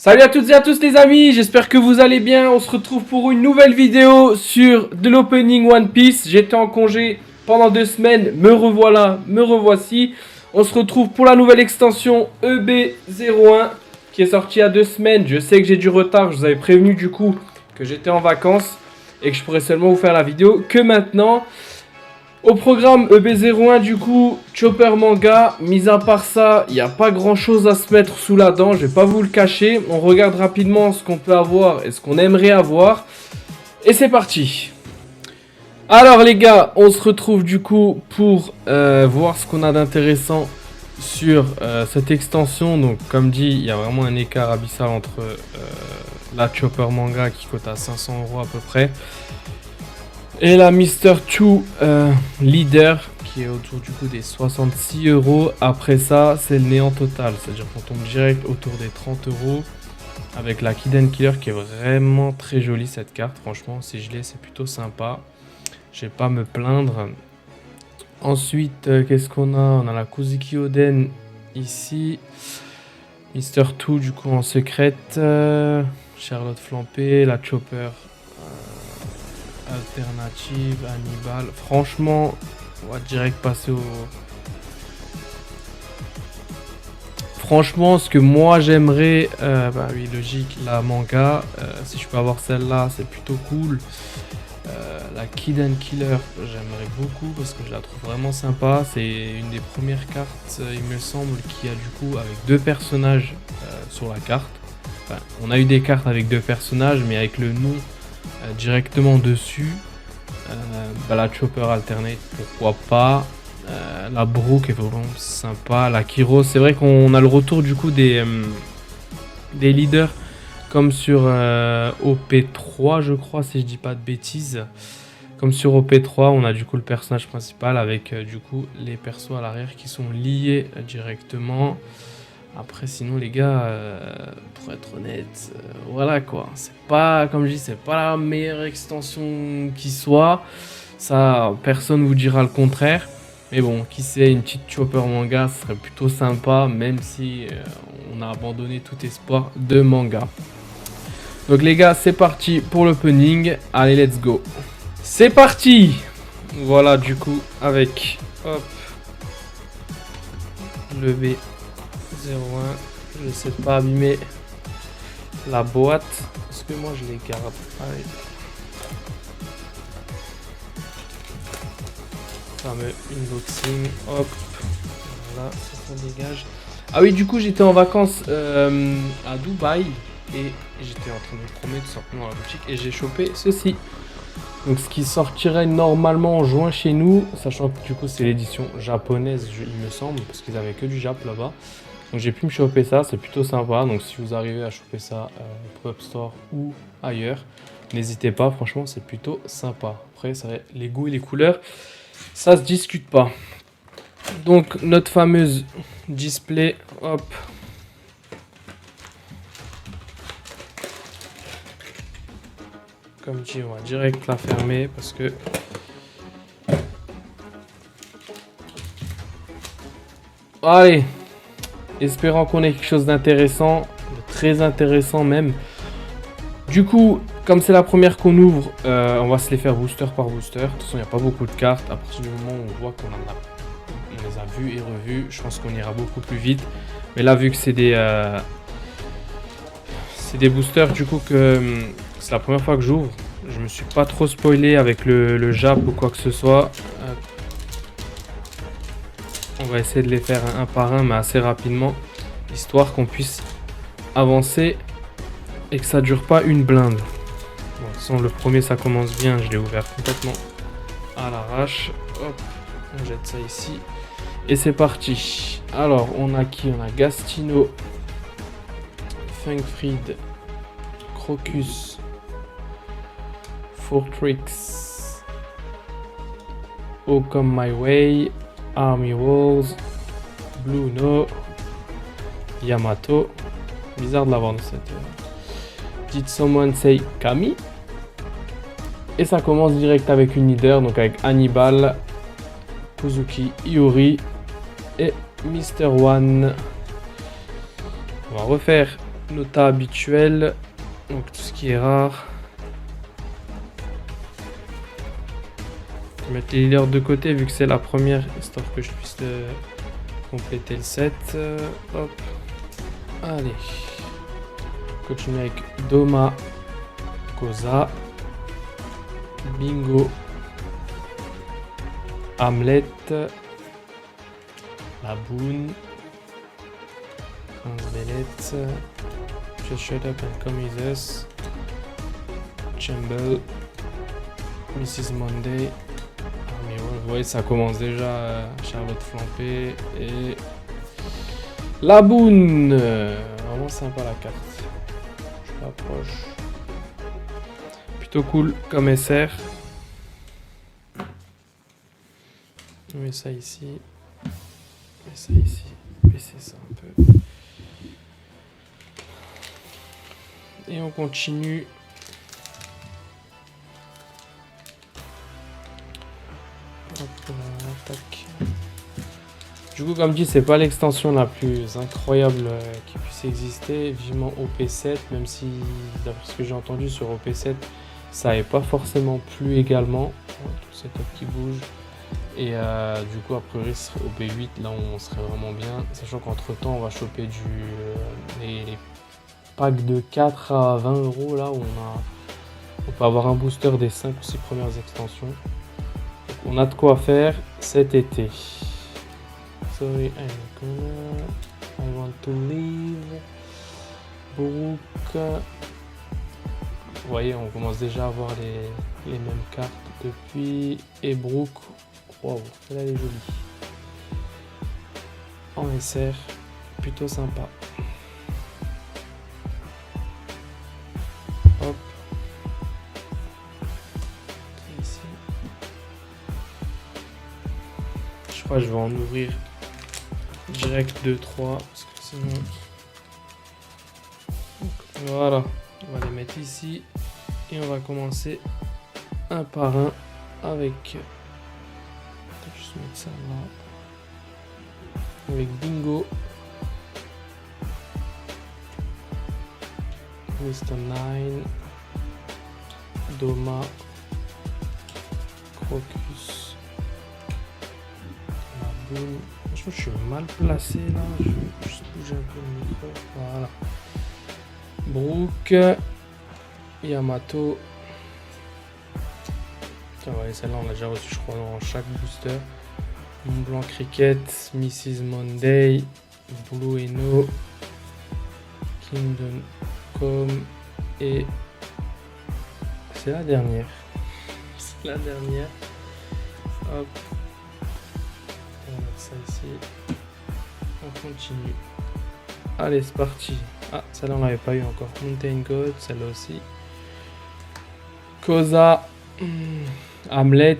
Salut à toutes et à tous les amis, j'espère que vous allez bien. On se retrouve pour une nouvelle vidéo sur de l'opening One Piece. J'étais en congé pendant 2 semaines, me revoilà, me revoici. On se retrouve pour la nouvelle extension EB01 qui est sortie il y a 2 semaines. Je sais que j'ai du retard, je vous avais prévenu du coup que j'étais en vacances et que je pourrais seulement vous faire la vidéo que maintenant. Au programme EB01 du coup, Chopper manga, mis à part ça, il n'y a pas grand chose à se mettre sous la dent, je vais pas vous le cacher. On regarde rapidement ce qu'on peut avoir et ce qu'on aimerait avoir. Et c'est parti. Alors les gars, on se retrouve du coup pour voir ce qu'on a d'intéressant sur cette extension. Donc comme dit, il y a vraiment un écart abyssal entre la Chopper manga qui coûte à 500 € à peu près. Et la Mr. 2 Leader qui est autour du coup des 66 €. Après ça, c'est le néant total. C'est-à-dire qu'on tombe direct autour des 30 € avec la Kid Killer qui est vraiment très jolie cette carte. Franchement, si je l'ai, c'est plutôt sympa. Je vais pas me plaindre. Ensuite, qu'est-ce qu'on a? On a la Kozuki Oden ici. Mr. 2 du coup en secrète. Charlotte Flampé, la Chopper. Alternative, Hannibal. Franchement, on va direct passer au... Franchement, ce que moi j'aimerais, bah oui, logique, la manga. Si je peux avoir celle-là, c'est plutôt cool. La Kid Killer, j'aimerais beaucoup parce que je la trouve vraiment sympa. C'est une des premières cartes, il me semble, qui a du coup avec 2 personnages sur la carte. Enfin, on a eu des cartes avec 2 personnages, mais avec le nom directement dessus. Bah, la Chopper Alternate, pourquoi pas. La Brooke est vraiment sympa. La Kiro, c'est vrai qu'on a le retour du coup des leaders comme sur OP3 je crois, si je dis pas de bêtises. Comme sur OP3, on a du coup le personnage principal avec du coup les persos à l'arrière qui sont liés directement. Après sinon les gars, pour être honnête, voilà quoi, c'est pas, comme je dis, c'est pas la meilleure extension qui soit, ça personne vous dira le contraire, mais bon, qui sait, une petite Chopper manga ce serait plutôt sympa, même si on a abandonné tout espoir de manga. Donc les gars, c'est parti pour l'opening, allez let's go. C'est parti. Voilà du coup avec, hop, le B01, je sais pas abîmer la boîte parce que moi je les garde. Allez. Fameux unboxing, hop, voilà, ça s'en dégage. Ah oui, du coup j'étais en vacances à Dubaï et j'étais en train de me promener tout simplement dans la boutique et j'ai chopé ceci. Donc ce qui sortirait normalement en juin chez nous, sachant que du coup c'est l'édition japonaise il me semble, parce qu'ils avaient que du Jap là-bas. Donc j'ai pu me choper ça, c'est plutôt sympa. Donc si vous arrivez à choper ça au Pop Store ou ailleurs, n'hésitez pas, franchement c'est plutôt sympa. Après ça, les goûts et les couleurs, ça se discute pas. Donc notre fameuse display, hop. Comme dit, on va direct la fermer parce que allez, espérant qu'on ait quelque chose d'intéressant, de très intéressant même. Du coup, comme c'est la première qu'on ouvre, on va se les faire booster par booster. De toute façon, il n'y a pas beaucoup de cartes. À partir du moment où on voit qu'on les a vues et revues, je pense qu'on ira beaucoup plus vite. Mais là, vu que c'est des boosters, du coup, que c'est la première fois que j'ouvre, je me suis pas trop spoilé avec le Jap ou quoi que ce soit. On va essayer de les faire un par un, mais assez rapidement, histoire qu'on puisse avancer et que ça dure pas une blinde. Bon, sans le premier, ça commence bien. Je l'ai ouvert complètement à l'arrache. Hop, on jette ça ici et c'est parti. Alors, on a qui? On a Gastino, Funkfried, Crocus, Fortrix, Oh Come My Way, Army Walls, Blue No, Yamato. Bizarre de l'avoir dans cette. Did Someone Say Kami? Et ça commence direct avec une leader, donc avec Hannibal, Kozuki Iori et Mr. One. On va refaire Nota habituel, donc tout ce qui est rare. Je vais mettre les leaders de côté vu que c'est la première, histoire que je puisse compléter le set. Hop. Allez. Continue avec Doma, Koza, Bingo, Hamlet, Laboon, Belette, Just Shut Up and Come With Us, Chumble, Mrs. Monday. Mais ouais, vous voyez, ça commence déjà. Charlotte Flampé et Laboon. Vraiment sympa la carte. Je m'approche. Plutôt cool comme SR. On met ça ici. On met ça ici. Baisser ça un peu. Et on continue. Hop là, tac. Du coup, comme dit, c'est pas l'extension la plus incroyable qui puisse exister. Vivement OP7, même si, d'après ce que j'ai entendu sur OP7, ça n'avait pas forcément plu également. Tout cet top qui bouge. Et du coup, a priori, au B8, là, on serait vraiment bien. Sachant qu'entre temps, on va choper les packs de 4 à 20 euros, là, où on peut avoir un booster des 5 ou 6 premières extensions. Donc, on a de quoi faire cet été. Sorry, I'm gonna. I want to leave. Brooke. Vous voyez, on commence déjà à avoir les mêmes cartes depuis. Et Brooke. Wow, elle est jolie. En SR, plutôt sympa. Hop. Ici. Je crois que je vais en ouvrir direct 2-3 parce que sinon. Donc, voilà, on va les mettre ici et on va commencer un par un avec. Juste mettre ça là. Avec Bingo, Mr. 9, Doma, Crocus, Laboon. Franchement, je suis mal placé là. Je vais juste bouger un peu le micro. Voilà. Brooke, Yamato. Ouais, celle-là, on l'a déjà reçu, je crois, dans chaque booster. Mont Blanc Cricket, Mrs. Monday, Blue Eno, Kingdom Come et c'est la dernière. C'est la dernière. Hop. On va mettre ça ici. On continue. Allez, c'est parti. Ah, celle-là, on l'avait pas eu encore. Mountain God, celle-là aussi. Koza. Hamlet.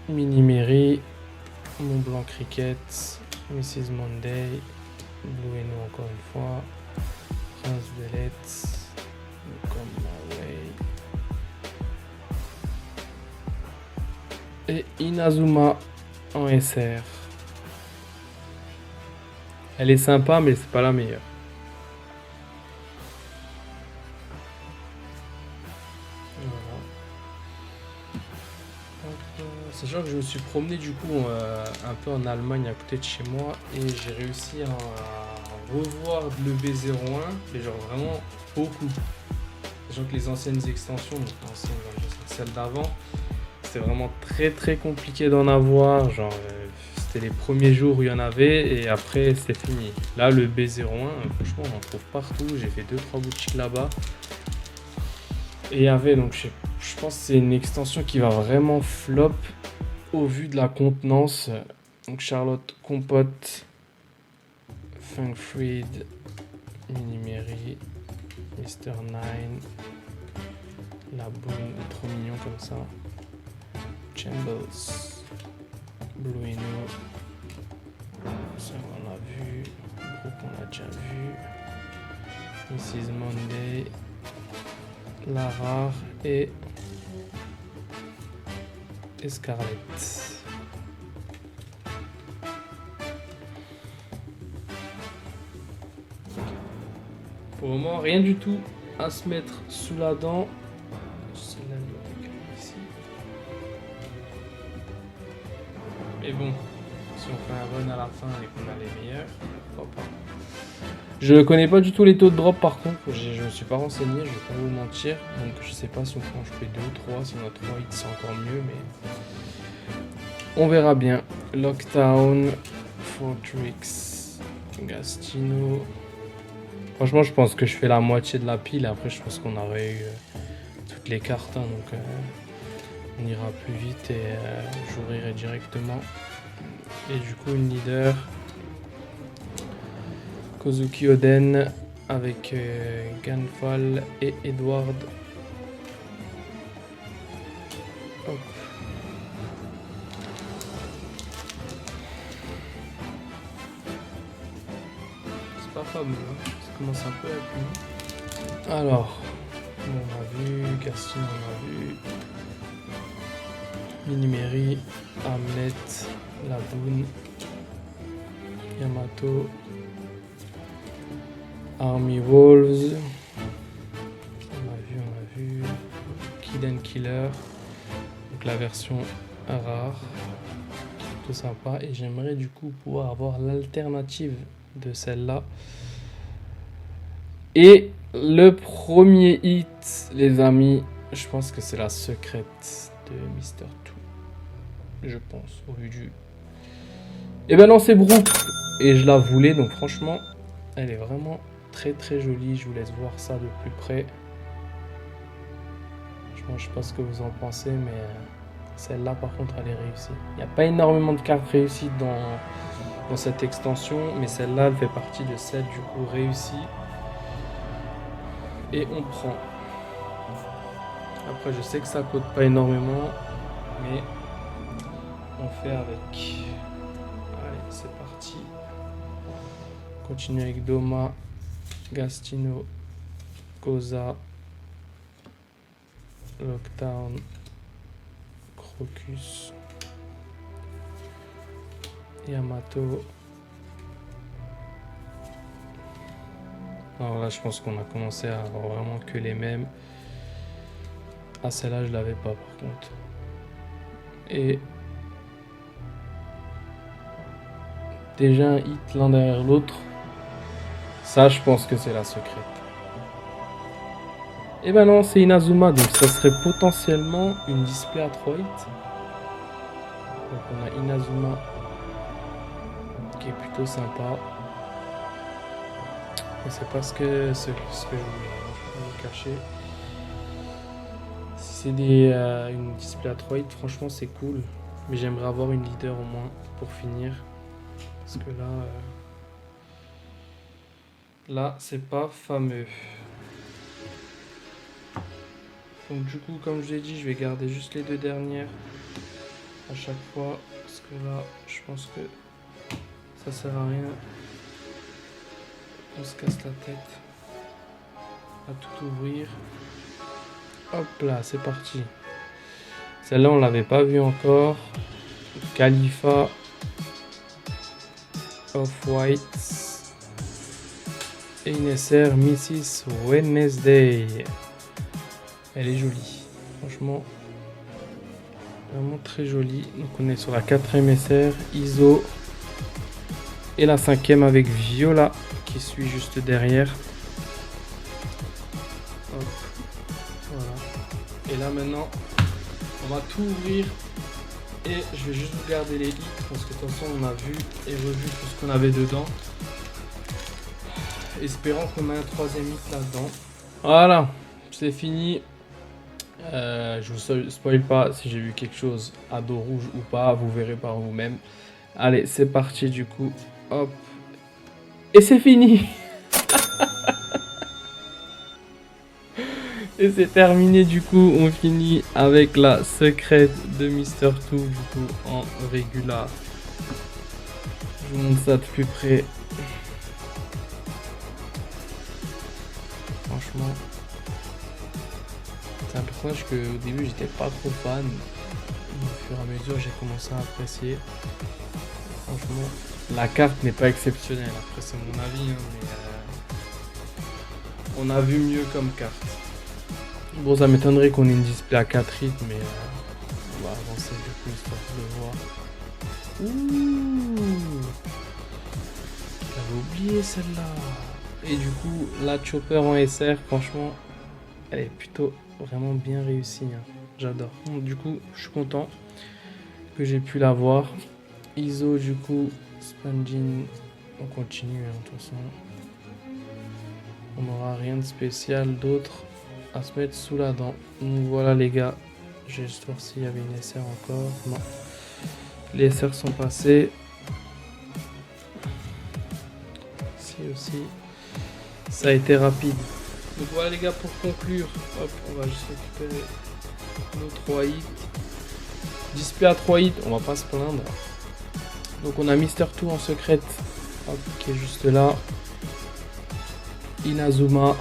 Mini-Mary. Mont Blanc Cricket. Mrs. Monday. Blue Eno encore une fois. Prince Belette. Come My Way. Et Inazuma en SR. Elle est sympa, mais c'est pas la meilleure. Sachant que je me suis promené du coup un peu en Allemagne à côté de chez moi et j'ai réussi à revoir le B01, mais genre vraiment beaucoup. Sachant que les anciennes extensions, donc anciennes, celles d'avant, c'était vraiment très très compliqué d'en avoir. Genre c'était les premiers jours où il y en avait et après c'était fini. Là le B01, franchement on en trouve partout. J'ai fait 2-3 boutiques là-bas. Et il y avait donc je pense que c'est une extension qui va vraiment flop au vu de la contenance. Donc Charlotte Compote, Funkfried, Mini-Mary, Mr. 9, Laboon, trop mignon comme ça. Chambles, Blue Eno, ça on a vu, Brooke on a déjà vu, Mrs. Monday, la rare et Scarlett. Pour le moment, rien du tout à se mettre sous la dent. Celle-là, elle doit être ici. Mais bon, si on fait un run à la fin et qu'on a les meilleurs, pourquoi pas. Je ne connais pas du tout les taux de drop par contre, je me suis pas renseigné, je vais pas vous mentir. Donc je sais pas si on peut en choper 2 ou 3, si on a 3 hits c'est encore mieux, mais on verra bien. Lockdown, Fortrix, Gastino. Franchement je pense que je fais la moitié de la pile, après je pense qu'on aurait eu toutes les cartes, hein, donc on ira plus vite et j'ouvrirai directement. Et du coup une leader. Kozuki Oden avec Ganfal et Edward. Hop. C'est pas fameux, hein. Ça commence un peu à être mieux. Alors, on a vu, Gaston on a vu, Minimeri, Hamlet, Laboon, Yamato, Army Wolves, on a vu Kid and Killer, donc la version rare, plutôt sympa, et j'aimerais du coup pouvoir avoir l'alternative de celle-là. Et le premier hit, les amis, je pense que c'est la secrète de Mr. Two, je pense, au vu du... Et ben non, c'est Brooke, et je la voulais, donc franchement, elle est vraiment très très jolie. Je vous laisse voir ça de plus près. Je sais pas ce que vous en pensez, mais celle-là par contre elle est réussie. Il n'y a pas énormément de cartes réussies dans cette extension, mais celle-là elle fait partie de celles du coup réussies. Et on prend. Après je sais que ça coûte pas énormément, mais on fait avec. Allez, c'est parti. On continue avec Doma, Gastino, Koza, Lockdown, Crocus, Yamato. Alors là, je pense qu'on a commencé à avoir vraiment que les mêmes. Ah, celle-là, je l'avais pas par contre. Et déjà un hit l'un derrière l'autre. Ça, je pense que c'est la secrète. Et ben non, c'est Inazuma, donc ça serait potentiellement une display à 3 hits. Donc on a Inazuma qui est plutôt sympa. Et c'est pas ce que je voulais vous cacher. Si c'est une display à 3 hits, franchement c'est cool. Mais j'aimerais avoir une leader au moins pour finir. Parce que là c'est pas fameux. Donc du coup, comme je l'ai dit, je vais garder juste les 2 dernières à chaque fois. Parce que là, je pense que ça sert à rien. On se casse la tête à tout ouvrir. Hop là, c'est parti. Celle-là, on l'avait pas vue encore. Khalifa. Off-White. Et une SR Mrs. Wednesday. Elle est jolie, franchement, vraiment très jolie. Donc on est sur la 4ème SR, ISO, et la 5ème avec Viola qui suit juste derrière. Hop. Voilà. Et là maintenant, on va tout ouvrir et je vais juste vous garder les hits parce que de toute façon on a vu et revu tout ce qu'on avait dedans. Espérons qu'on a un 3ème hit là-dedans. Voilà, c'est fini. Je vous spoil pas si j'ai vu quelque chose à dos rouge ou pas, vous verrez par vous-même. Allez, c'est parti du coup. Hop. Et c'est fini. Et c'est terminé du coup. On finit avec la secrète de Mr. Two du coup en Régula. Je vous montre ça de plus près. Franchement. C'est un personnage que au début j'étais pas trop fan. Au fur et à mesure j'ai commencé à apprécier. Franchement, la carte n'est pas exceptionnelle. Après c'est mon avis, hein, mais On a vu mieux comme carte. Bon, ça m'étonnerait qu'on ait une display à 4 rythmes, mais on va avancer du coup histoire de voir. Ouh, j'avais oublié celle-là. Et du coup, la chopper en SR, franchement, elle est plutôt vraiment bien réussie. Hein. J'adore. Donc, du coup, je suis content que j'ai pu la voir. ISO, du coup, Spangin, on continue hein, de toute façon. On n'aura rien de spécial d'autre à se mettre sous la dent. Donc voilà les gars, j'ai juste voir s'il y avait une SR encore. Non, les SR sont passés. Ici aussi, ça a été rapide. Donc voilà les gars, pour conclure, hop, on va juste récupérer nos 3 hits. Display à 3 hits, on va pas se plaindre. Donc on a Mister Two en secrète, hop, qui est juste là. Inazuma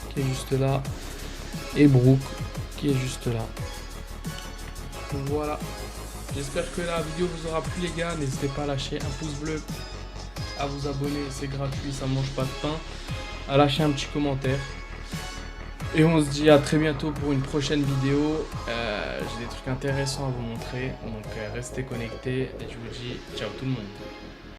qui est juste là. Et Brook qui est juste là. Voilà. J'espère que la vidéo vous aura plu les gars. N'hésitez pas à lâcher un pouce bleu, à vous abonner, c'est gratuit, ça ne mange pas de pain. À lâcher un petit commentaire. Et on se dit à très bientôt pour une prochaine vidéo. J'ai des trucs intéressants à vous montrer. Donc restez connectés et je vous dis ciao tout le monde.